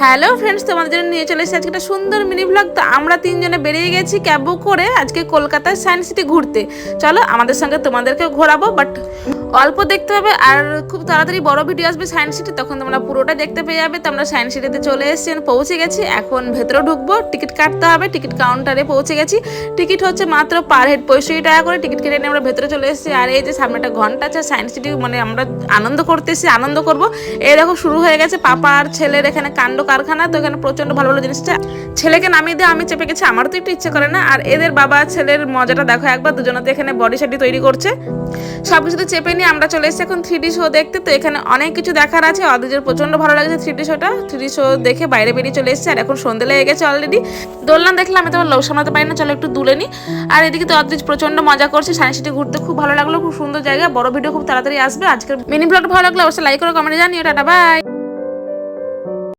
Hello friends, তোমাদের জন্য নিয়ে চলে এসেছি আজকে একটা সুন্দর মিনি ব্লগ। তো আমরা তিনজনে বেরিয়ে গেছি ক্যাব বুক করে আজকে কলকাতার সায়েন্স সিটি ঘুরতে। চলো আমাদের সঙ্গে তোমাদেরকেও ঘোরাবো, বাট অল্প দেখতে হবে আর খুব তাড়াতাড়ি বড় ভিডিও আসবে সায়েন্স সিটি, তখন তোমরা পুরোটা দেখতে পেয়ে যাবে। তো আমরা সায়েন্স সিটিতে চলে এসেছি, পৌঁছে গেছি। এখন ভেতরে ঢুকবো, টিকিট কাটতে হবে। টিকিট কাউন্টারে পৌঁছে গেছি। টিকিট হচ্ছে মাত্র পার হেড 65 টাকা করে। টিকিট কেটে নিয়ে আমরা ভেতরে চলে এসেছি। আর এই যে সামনে একটা ঘন্টা আছে, সায়েন্স সিটি মানে আমরা আনন্দ করতে এসেছি, আনন্দ করবো। এই দেখো শুরু হয়ে গেছে পাপা আর ছেলের এখানে কাণ্ড কারখানা। তো এখানে প্রচন্ড ভালো ভালো জিনিস আছে। ছেলেকে নামিয়ে দিয়ে আমি চেপে গেছি, আমারও তো একটু ইচ্ছে করে না। আর এদের বাবা ছেলের মজাটা দেখো একবার, দুজনাতে এখানে বডি শাডি তৈরি করছে। সবকিছুতে চেপে নিয়ে আমরা চলে এসেছি এখন 3D শো দেখতে। তো এখানে অনেক কিছু দেখার আছে। অদিজের প্রচন্ড ভালো লাগছে 3D শোটা। 3D শো দেখে বাইরে বেরিয়ে চলে এসেছে। আর এখন সন্ধ্যে লেগে গেছে অলরেডি। দোলনা দেখলাম, আমি তোমার লোক সামলাতে পারি না, চলো একটু দুলে নি। আর এদিকে তো অদিজ প্রচন্ড মজা করছে। সায়েন্স সিটি ঘুরতে খুব ভালো লাগলো, খুব সুন্দর জায়গা। বড় ভিডিও খুব তাড়াতাড়ি আসবে। আজকের মিনি ব্লগটা ভালো লাগলে অবশ্যই লাইক করে কমেন্টে জানিও। Tata bye.